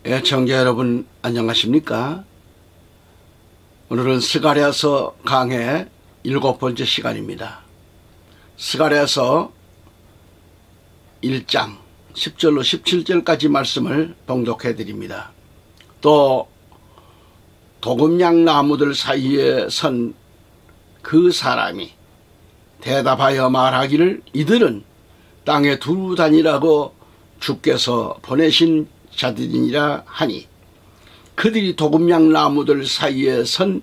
애청자 여러분 안녕하십니까? 오늘은 스가랴서 강해 7번째 시간입니다. 스가랴서 1장 10절로 17절까지 말씀을 봉독해 드립니다. 또 도금양 나무들 사이에 선 그 사람이 대답하여 말하기를 이들은 땅에 두루 다니라고 주께서 보내신 자들이니라 하니 그들이 도금양 나무들 사이에 선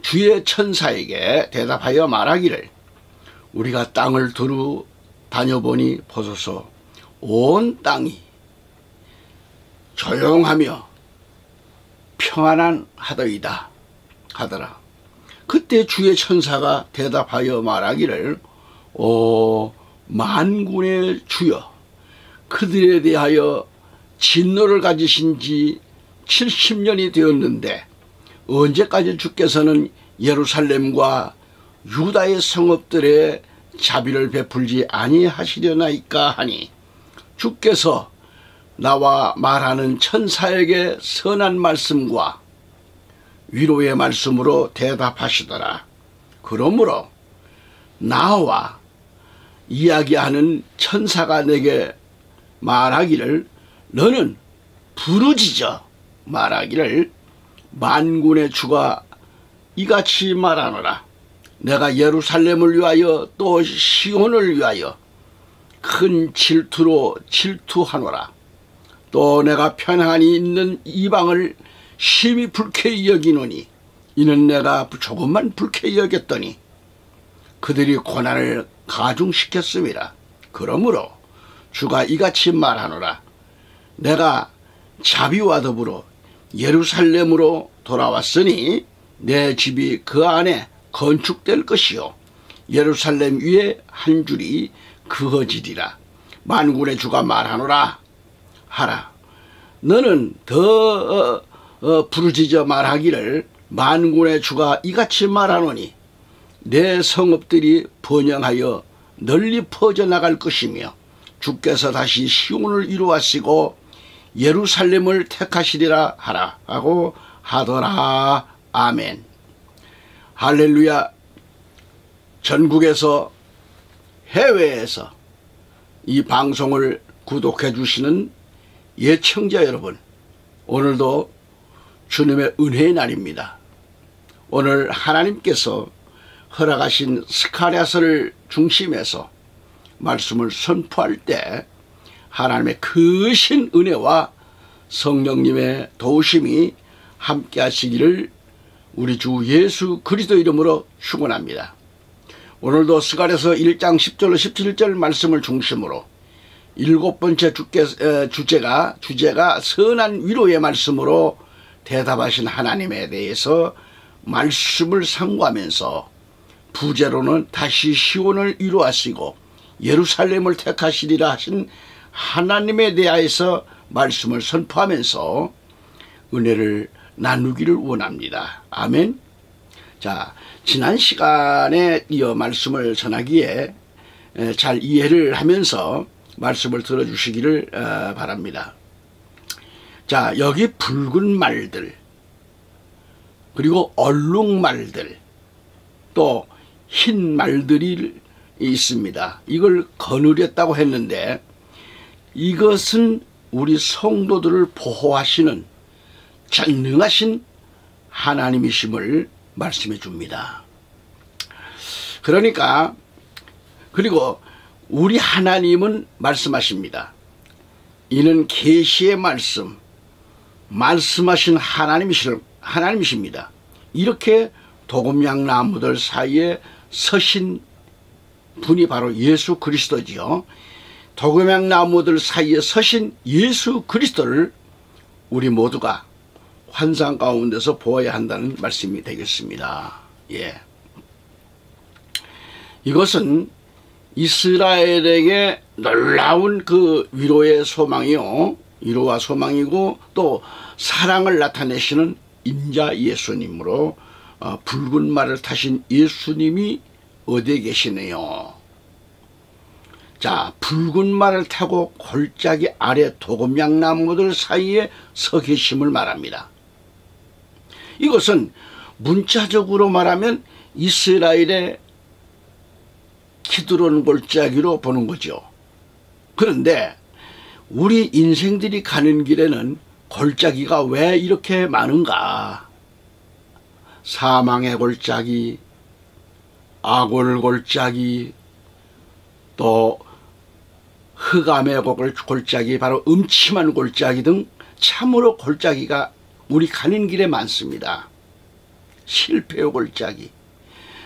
주의 천사에게 대답하여 말하기를 우리가 땅을 두루 다녀보니 보소서 온 땅이 조용하며 평안하더이다 하더라. 그때 주의 천사가 대답하여 말하기를 오 만군의 주여 그들에 대하여 진노를 가지신 지 70년이 되었는데 언제까지 주께서는 예루살렘과 유다의 성읍들에 자비를 베풀지 아니하시려나이까 하니 주께서 나와 말하는 천사에게 선한 말씀과 위로의 말씀으로 대답하시더라. 그러므로 나와 이야기하는 천사가 내게 말하기를 너는 부르짖어 말하기를 만군의 주가 이같이 말하노라. 내가 예루살렘을 위하여 또 시온을 위하여 큰 질투로 질투하노라. 또 내가 편안히 있는 이방을 심히 불쾌히 여기노니 이는 내가 조금만 불쾌히 여겼더니 그들이 고난을 가중시켰음이라. 그러므로 주가 이같이 말하노라. 내가 자비와 더불어 예루살렘으로 돌아왔으니 내 집이 그 안에 건축될 것이요 예루살렘 위에 한 줄이 그어지리라. 만군의 주가 말하노라 하라. 너는 더 부르짖어 말하기를 만군의 주가 이같이 말하노니 내 성읍들이 번영하여 널리 퍼져나갈 것이며 주께서 다시 시온을 이루하시고 예루살렘을 택하시리라 하라 하고 하더라. 아멘. 할렐루야. 전국에서 해외에서 이 방송을 구독해 주시는 예청자 여러분, 오늘도 주님의 은혜의 날입니다. 오늘 하나님께서 허락하신 스가랴서를 중심해서 말씀을 선포할 때 하나님의 크신 은혜와 성령님의 도우심이 함께 하시기를 우리 주 예수 그리스도 이름으로 축원합니다. 오늘도 스가랴서 1장 10절로 17절 말씀을 중심으로 7번째 주제가 선한 위로의 말씀으로 대답하신 하나님에 대해서 말씀을 상고하면서 부제로는 다시 시온을 이루하시고 예루살렘을 택하시리라 하신 하나님에 대하여서 말씀을 선포하면서 은혜를 나누기를 원합니다. 아멘. 자, 지난 시간에 이어 말씀을 전하기에 잘 이해를 하면서 말씀을 들어주시기를 바랍니다. 자, 여기 붉은 말들, 그리고 얼룩말들, 또 흰 말들이 있습니다. 이걸 거느렸다고 했는데 이것은 우리 성도들을 보호하시는 전능하신 하나님이심을 말씀해 줍니다. 그러니까 그리고 우리 하나님은 말씀하십니다. 이는 계시의 말씀하신 하나님이십니다. 이렇게 도금양 나무들 사이에 서신 분이 바로 예수 그리스도지요. 도금양 나무들 사이에 서신 예수 그리스도를 우리 모두가 환상 가운데서 보아야 한다는 말씀이 되겠습니다. 예. 이것은 이스라엘에게 놀라운 그 위로의 소망이요, 위로와 소망이고 또 사랑을 나타내시는 인자 예수님으로 붉은 말을 타신 예수님이 어디에 계시네요. 자, 붉은 말을 타고 골짜기 아래 도금양나무들 사이에 서 계심을 말합니다. 이것은 문자적으로 말하면 이스라엘의 키드론 골짜기로 보는 거죠. 그런데 우리 인생들이 가는 길에는 골짜기가 왜 이렇게 많은가? 사망의 골짜기, 악월 골짜기, 또 흑암의 골짜기, 바로 음침한 골짜기 등 참으로 골짜기가 우리 가는 길에 많습니다. 실패의 골짜기.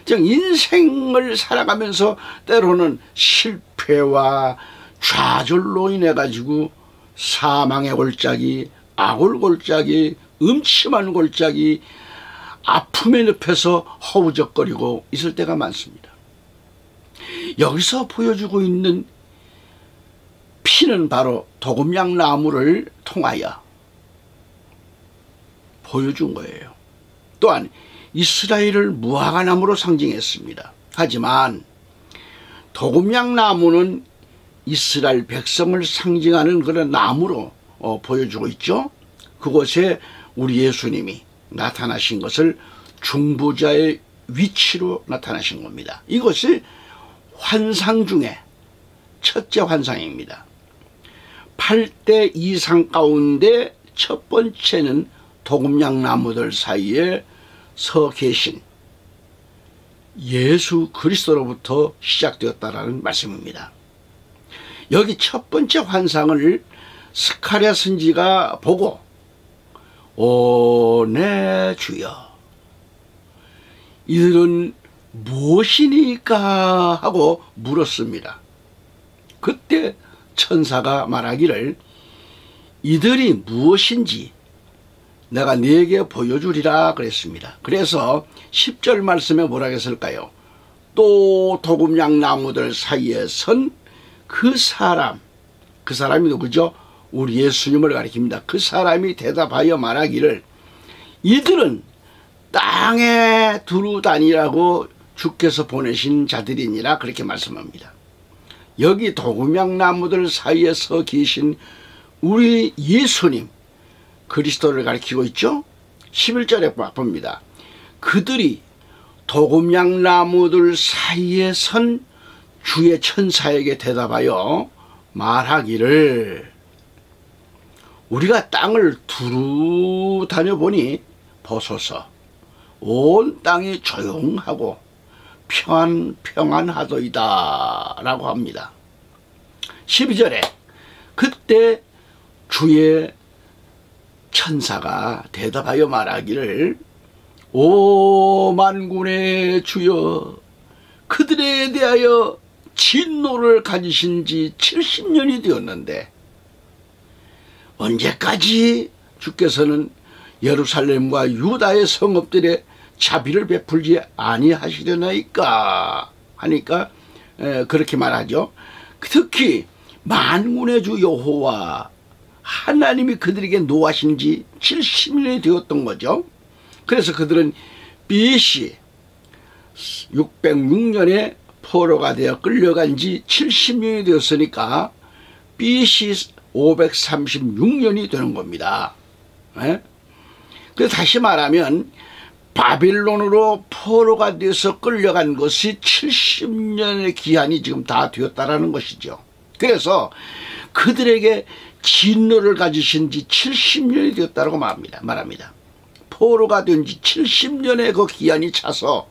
즉 인생을 살아가면서 때로는 실패와 좌절로 인해 가지고 사망의 골짜기, 악월 골짜기, 음침한 골짜기, 아픔의 늪에서 허우적거리고 있을 때가 많습니다. 여기서 보여주고 있는 피는 바로 도금양나무를 통하여 보여준 거예요. 또한 이스라엘을 무화과나무로 상징했습니다. 하지만 도금양나무는 이스라엘 백성을 상징하는 그런 나무로 보여주고 있죠. 그곳에 우리 예수님이 나타나신 것을 중보자의 위치로 나타나신 겁니다. 이것이 환상 중에 첫째 환상입니다. 8대 이상 가운데 첫 번째는 도금양나무들 사이에 서 계신 예수 그리스도로부터 시작되었다라는 말씀입니다. 여기 첫 번째 환상을 스가랴 선지가 보고 오 내 주여 이들은 무엇이니까 하고 물었습니다. 그때 천사가 말하기를 이들이 무엇인지 내가 네게 보여주리라 그랬습니다. 그래서 10절 말씀에 뭐라고 했을까요? 또 도금양나무들 사이에 선 그 사람이 누구죠? 우리 예수님을 가리킵니다. 그 사람이 대답하여 말하기를 이들은 땅에 두루 다니라고 주께서 보내신 자들이니라 그렇게 말씀합니다. 여기 도금양나무들 사이에 서 계신 우리 예수님 그리스도를 가리키고 있죠. 11절에 봅니다. 그들이 도금양나무들 사이에 선 주의 천사에게 대답하여 말하기를 우리가 땅을 두루 다녀보니 보소서 온 땅이 조용하고 평안하도이다 라고 합니다. 12절에 그때 주의 천사가 대답하여 말하기를 오 만군의 주여 그들에 대하여 진노를 가지신 지 70년이 되었는데 언제까지 주께서는 예루살렘과 유다의 성읍들에 자비를 베풀지 아니하시려나이까 하니까 그렇게 말하죠. 특히 만군의 주 여호와 하나님이 그들에게 노하신 지 70년이 되었던 거죠. 그래서 그들은 BC 606년에 포로가 되어 끌려간 지 70년이 되었으니까 BC 536년이 되는 겁니다. 그래서 다시 말하면 바빌론으로 포로가 돼서 끌려간 것이 70년의 기한이 지금 다 되었다라는 것이죠. 그래서 그들에게 진노를 가지신 지 70년이 되었다고 말합니다. 포로가 된 지 70년의 그 기한이 차서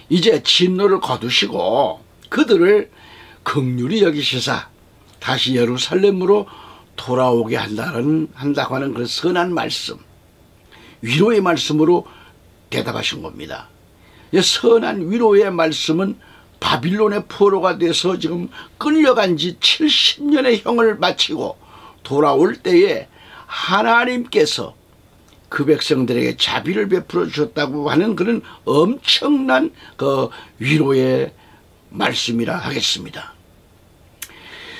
이제 진노를 거두시고 그들을 긍휼히 여기시사 다시 예루살렘으로 돌아오게 한다고 하는 그 선한 말씀, 위로의 말씀으로 대답하신 겁니다. 선한 위로의 말씀은 바빌론의 포로가 돼서 지금 끌려간 지 70년의 형을 마치고 돌아올 때에 하나님께서 그 백성들에게 자비를 베풀어 주셨다고 하는 그런 엄청난 그 위로의 말씀이라 하겠습니다.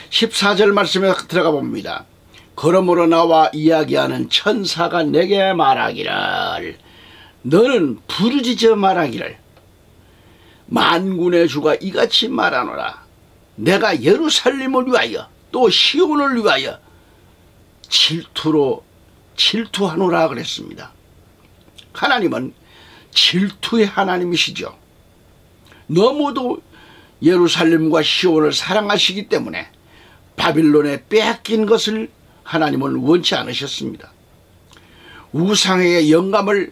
14절 말씀에 들어가 봅니다. 그러므로 나와 이야기하는 천사가 내게 말하기를 너는 부르짖어 말하기를 만군의 주가 이같이 말하노라 내가 예루살렘을 위하여 또 시온을 위하여 질투하노라 그랬습니다. 하나님은 질투의 하나님이시죠. 너무도 예루살렘과 시온을 사랑하시기 때문에 바빌론에 빼앗긴 것을 하나님은 원치 않으셨습니다. 우상의 영감을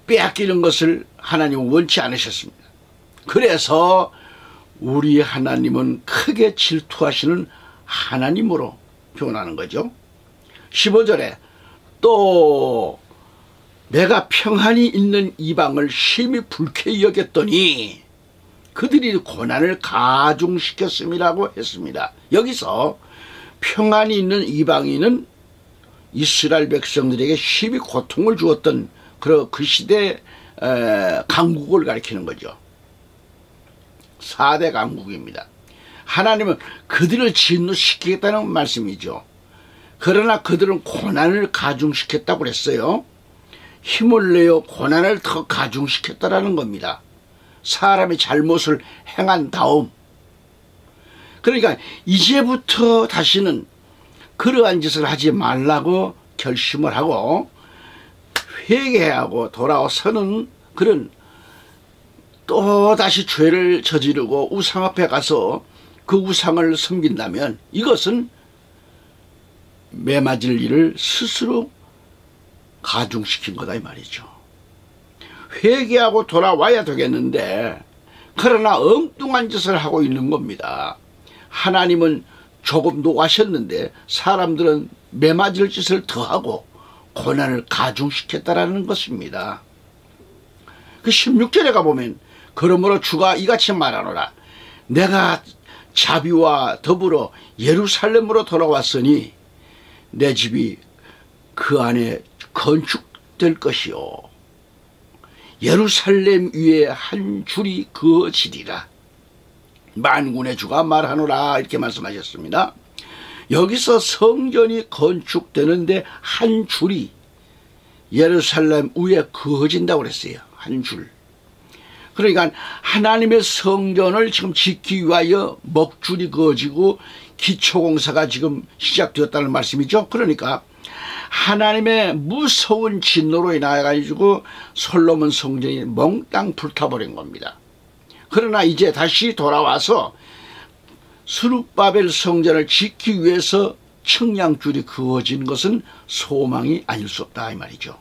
빼앗기는 것을 하나님은 원치 않으셨습니다. 그래서 우리 하나님은 크게 질투하시는 하나님으로 표현하는 거죠. 15절에 또 내가 평안히 있는 이방을 심히 불쾌히 여겼더니 그들이 고난을 가중시켰음이라고 했습니다. 여기서 평안히 있는 이방인은 이스라엘 백성들에게 심히 고통을 주었던 그 시대 강국을 가리키는 거죠. 4대 강국입니다. 하나님은 그들을 진노시키겠다는 말씀이죠. 그러나 그들은 고난을 가중시켰다고 그랬어요. 힘을 내어 고난을 더 가중시켰다라는 겁니다. 사람이 잘못을 행한 다음, 그러니까 이제부터 다시는 그러한 짓을 하지 말라고 결심을 하고 회개하고 돌아서는 그런, 또다시 죄를 저지르고 우상 앞에 가서 그 우상을 섬긴다면 이것은 매맞을 일을 스스로 가중시킨 거다 이 말이죠. 회개하고 돌아와야 되겠는데 그러나 엉뚱한 짓을 하고 있는 겁니다. 하나님은 조금 노하셨는데 사람들은 매맞을 짓을 더하고 고난을 가중시켰다라는 것입니다. 그 16절에 가보면 그러므로 주가 이같이 말하노라. 내가 자비와 더불어 예루살렘으로 돌아왔으니 내 집이 그 안에 건축될 것이요 예루살렘 위에 한 줄이 그어지리라. 만군의 주가 말하노라 이렇게 말씀하셨습니다. 여기서 성전이 건축되는데 한 줄이 예루살렘 위에 그어진다고 그랬어요. 한 줄. 그러니까 하나님의 성전을 지금 짓기 위하여 먹줄이 그어지고 기초공사가 지금 시작되었다는 말씀이죠. 그러니까 하나님의 무서운 진노로 인하여 솔로몬 성전이 몽땅 불타버린 겁니다. 그러나 이제 다시 돌아와서 스룹바벨 성전을 짓기 위해서 청량줄이 그어진 것은 소망이 아닐 수 없다 이 말이죠.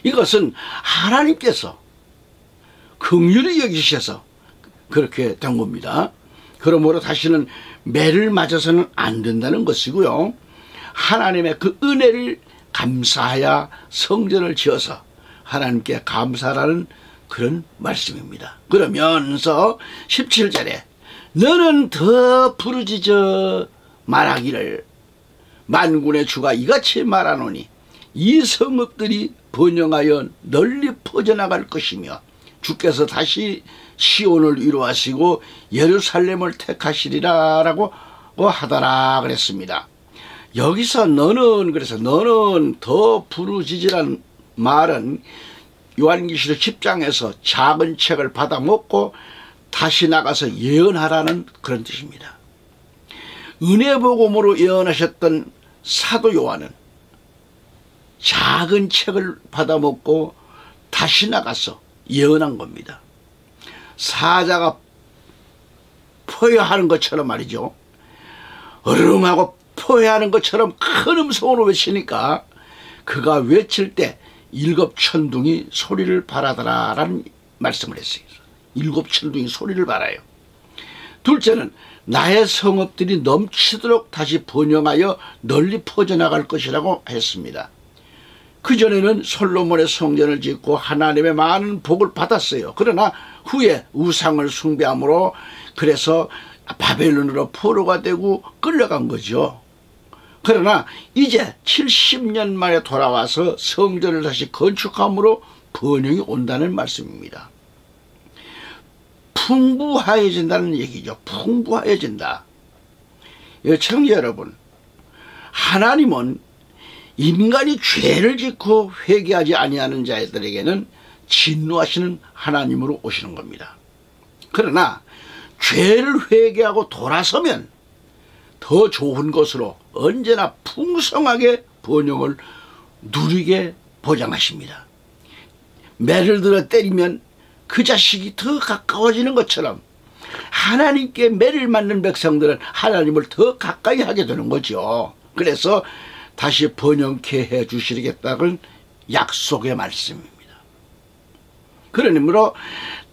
이것은 하나님께서 긍휼히 여기셔서 그렇게 된 겁니다. 그러므로 다시는 매를 맞아서는 안 된다는 것이고요. 하나님의 그 은혜를 감사하여 성전을 지어서 하나님께 감사라는 그런 말씀입니다. 그러면서 17절에 너는 더 부르짖어 말하기를 만군의 주가 이같이 말하노니 이 성읍들이 번영하여 널리 퍼져나갈 것이며 주께서 다시 시온을 위로하시고 예루살렘을 택하시리라 라고 하더라 그랬습니다. 여기서 그래서 너는 더 부르짖으라는 말은 요한계시록 10장에서 작은 책을 받아 먹고 다시 나가서 예언하라는 그런 뜻입니다. 은혜복음으로 예언하셨던 사도 요한은 작은 책을 받아 먹고 다시 나가서 예언한 겁니다. 사자가 포효하는 것처럼 말이죠. 얼음하고 포효하는 것처럼 큰 음성으로 외치니까 그가 외칠 때 일곱 천둥이 소리를 발하더라 라는 말씀을 했어요. 일곱 천둥이 소리를 발하여. 둘째는 나의 성읍들이 넘치도록 다시 번영하여 널리 퍼져나갈 것이라고 했습니다. 그전에는 솔로몬의 성전을 짓고 하나님의 많은 복을 받았어요. 그러나 후에 우상을 숭배함으로 그래서 바벨론으로 포로가 되고 끌려간 거죠. 그러나 이제 70년 만에 돌아와서 성전을 다시 건축함으로 번영이 온다는 말씀입니다. 풍부하여진다는 얘기죠. 풍부하여진다. 청자 여러분, 하나님은 인간이 죄를 짓고 회개하지 아니하는 자들에게는 진노하시는 하나님으로 오시는 겁니다. 그러나 죄를 회개하고 돌아서면 더 좋은 것으로 언제나 풍성하게 번영을 누리게 보장하십니다. 매를 들어 때리면 그 자식이 더 가까워지는 것처럼 하나님께 매를 맞는 백성들은 하나님을 더 가까이 하게 되는 거죠. 그래서 다시 번영케 해 주시겠다는 약속의 말씀입니다. 그러므로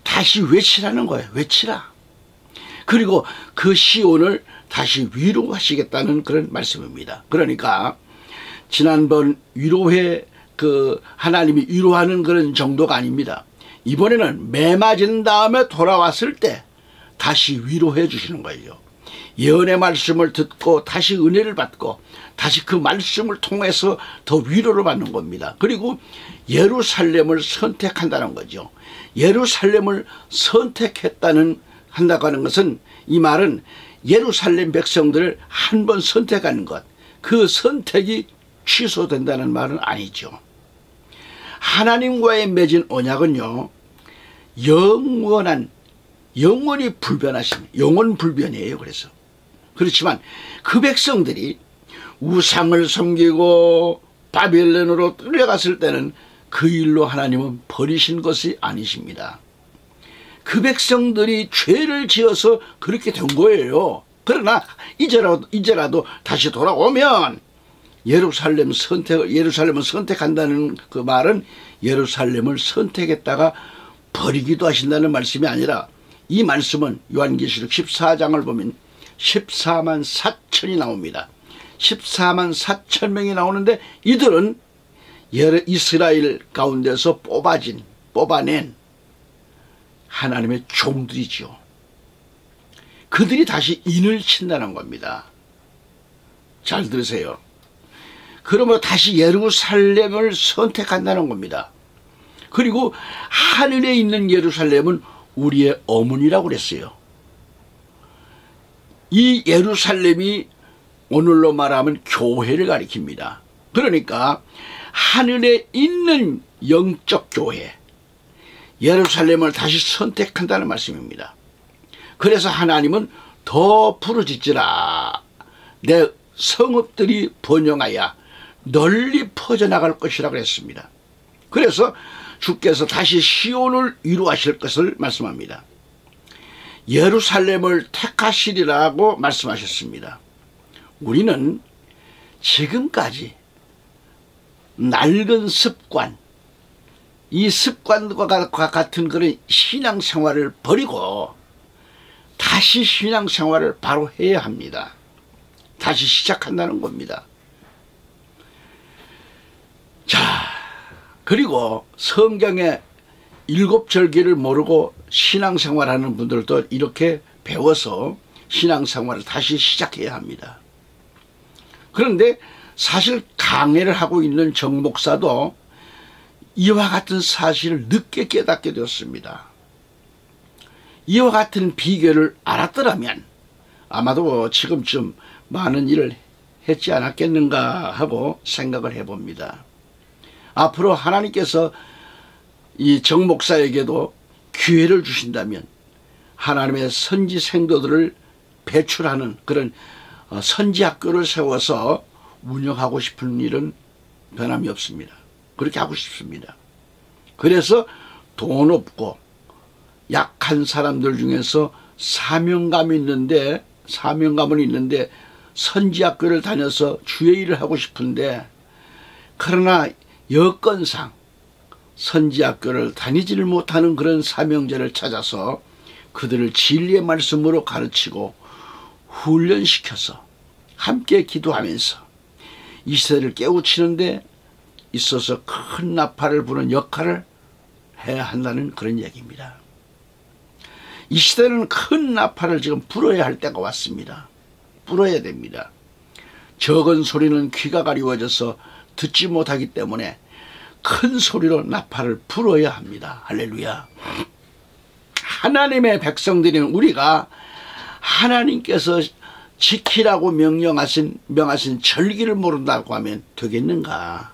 다시 외치라는 거예요. 외치라. 그리고 그 시온을 다시 위로하시겠다는 그런 말씀입니다. 그러니까 지난번 위로회 하나님이 위로하는 그런 정도가 아닙니다. 이번에는 매 맞은 다음에 돌아왔을 때 다시 위로해 주시는 거예요. 예언의 말씀을 듣고 다시 은혜를 받고 다시 그 말씀을 통해서 더 위로를 받는 겁니다. 그리고 예루살렘을 선택한다는 거죠. 예루살렘을 한다고 하는 것은, 이 말은 예루살렘 백성들을 한 번 선택하는 것, 그 선택이 취소된다는 말은 아니죠. 하나님과의 맺은 언약은요, 영원히 불변하십니다. 영원 불변이에요. 그렇지만 그 백성들이 우상을 섬기고 바벨론으로 끌려갔을 때는 그 일로 하나님은 버리신 것이 아니십니다. 그 백성들이 죄를 지어서 그렇게 된 거예요. 그러나 이제라도 다시 돌아오면 예루살렘을 선택한다는 그 말은 예루살렘을 선택했다가 버리기도 하신다는 말씀이 아니라, 이 말씀은 요한계시록 14장을 보면 14만 4천이 나옵니다. 14만 4천 명이 나오는데 이들은 이스라엘 가운데서 뽑아낸 하나님의 종들이죠. 그들이 다시 인을 친다는 겁니다. 잘 들으세요. 그러면 다시 예루살렘을 선택한다는 겁니다. 그리고 하늘에 있는 예루살렘은 우리의 어머니라고 그랬어요. 이 예루살렘이 오늘로 말하면 교회를 가리킵니다. 그러니까 하늘에 있는 영적 교회, 예루살렘을 다시 선택한다는 말씀입니다. 그래서 하나님은 더 부르짖으라. 내 성읍들이 번영하여 널리 퍼져나갈 것이라고 했습니다. 그래서 주께서 다시 시온을 위로하실 것을 말씀합니다. 예루살렘을 택하시리라고 말씀하셨습니다. 우리는 지금까지 낡은 습관, 이 습관과 같은 그런 신앙생활을 버리고 다시 신앙생활을 바로 해야 합니다. 다시 시작한다는 겁니다. 자, 그리고 성경의 7절기를 모르고 신앙생활하는 분들도 이렇게 배워서 신앙생활을 다시 시작해야 합니다. 그런데 사실 강해를 하고 있는 정 목사도 이와 같은 사실을 늦게 깨닫게 되었습니다. 이와 같은 비결을 알았더라면 아마도 지금쯤 많은 일을 했지 않았겠는가 하고 생각을 해봅니다. 앞으로 하나님께서 이 정 목사에게도 기회를 주신다면 하나님의 선지 생도들을 배출하는 그런 선지학교를 세워서 운영하고 싶은 일은 변함이 없습니다. 그렇게 하고 싶습니다. 그래서 돈 없고 약한 사람들 중에서 사명감은 있는데 선지학교를 다녀서 주의 일을 하고 싶은데, 그러나 여건상 선지학교를 다니지를 못하는 그런 사명자를 찾아서 그들을 진리의 말씀으로 가르치고 훈련시켜서 함께 기도하면서 이 시대를 깨우치는 데 있어서 큰 나팔을 부는 역할을 해야 한다는 그런 얘기입니다. 이 시대는 큰 나팔을 지금 불어야 할 때가 왔습니다. 불어야 됩니다. 적은 소리는 귀가 가리워져서 듣지 못하기 때문에 큰 소리로 나팔을 불어야 합니다. 할렐루야. 하나님의 백성들인 우리가 하나님께서 지키라고 명하신 절기를 모른다고 하면 되겠는가?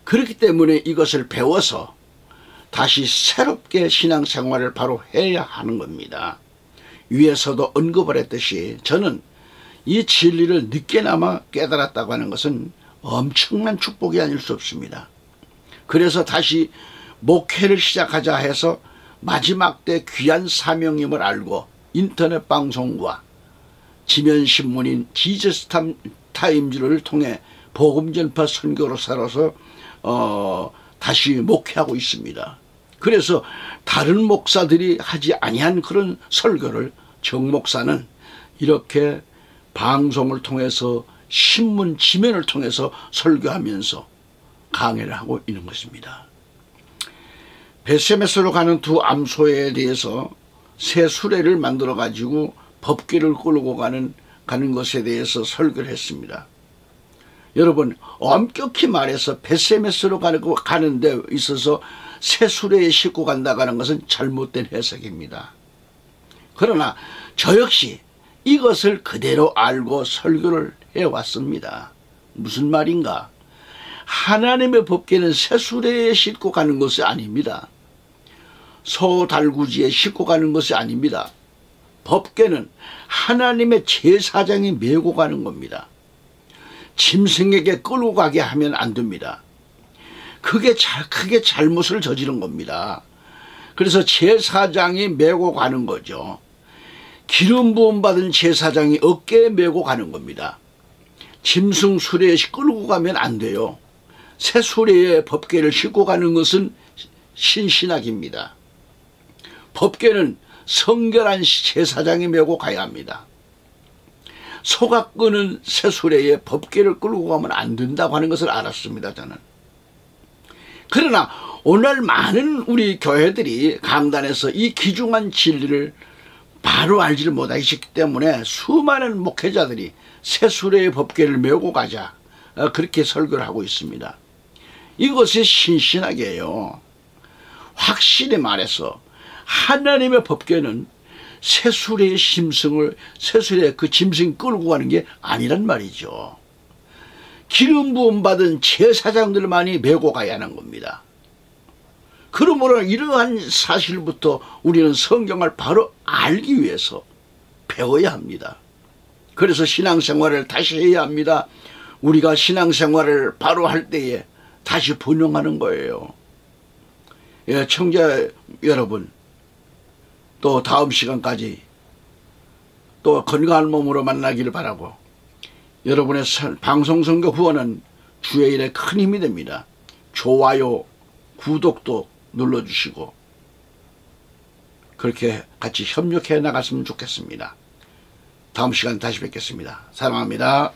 그렇기 때문에 이것을 배워서 다시 새롭게 신앙생활을 바로 해야 하는 겁니다. 위에서도 언급을 했듯이 저는 이 진리를 늦게나마 깨달았다고 하는 것은 엄청난 축복이 아닐 수 없습니다. 그래서 다시 목회를 시작하자 해서 마지막 때 귀한 사명임을 알고 인터넷 방송과 지면신문인 지저스 타임즈를 통해 복음전파 선교로서로서 다시 목회하고 있습니다. 그래서 다른 목사들이 하지 아니한 그런 설교를 정 목사는 이렇게 방송을 통해서 신문 지면을 통해서 설교하면서 강해를 하고 있는 것입니다. 베세메스로 가는 두 암소에 대해서 새 수레를 만들어 가지고 법궤를 끌고 가는 것에 대해서 설교를 했습니다. 여러분, 엄격히 말해서 베세메스로 가는 데 있어서 새 수레에 싣고 간다는 것은 잘못된 해석입니다. 그러나 저 역시 이것을 그대로 알고 설교를 해왔습니다. 무슨 말인가? 하나님의 법궤는 새 수레에 싣고 가는 것이 아닙니다. 소달구지에 싣고 가는 것이 아닙니다. 법궤는 하나님의 제사장이 메고 가는 겁니다. 짐승에게 끌고 가게 하면 안 됩니다. 크게 잘못을 저지른 겁니다. 그래서 제사장이 메고 가는 거죠. 기름 부음 받은 제사장이 어깨에 메고 가는 겁니다. 짐승 수레에 끌고 가면 안 돼요. 새 수레에 법궤를 싣고 가는 것은 신신학입니다. 법궤는 성결한 제사장이 메고 가야 합니다. 소가 끄는 새 수레에 법궤를 끌고 가면 안 된다고 하는 것을 알았습니다. 저는. 그러나 오늘 많은 우리 교회들이 강단에서 이 귀중한 진리를 바로 알지를 못하기 때문에 수많은 목회자들이 새 수레의 법궤를 메고 가자 그렇게 설교를 하고 있습니다. 이것이 신신학이에요. 확실히 말해서 하나님의 법궤는 새 수레의 새 수레에 그 짐승 끌고 가는 게 아니란 말이죠. 기름 부음 받은 제사장들만이 메고 가야 하는 겁니다. 그러므로 이러한 사실부터 우리는 성경을 바로 알기 위해서 배워야 합니다. 그래서 신앙생활을 다시 해야 합니다. 우리가 신앙생활을 바로 할 때에 다시 번영하는 거예요. 예, 청자 여러분, 또 다음 시간까지 또 건강한 몸으로 만나기를 바라고, 여러분의 방송선교 후원은 주의 일에 큰 힘이 됩니다. 좋아요, 구독도 눌러주시고 그렇게 같이 협력해 나갔으면 좋겠습니다. 다음 시간 다시 뵙겠습니다. 사랑합니다.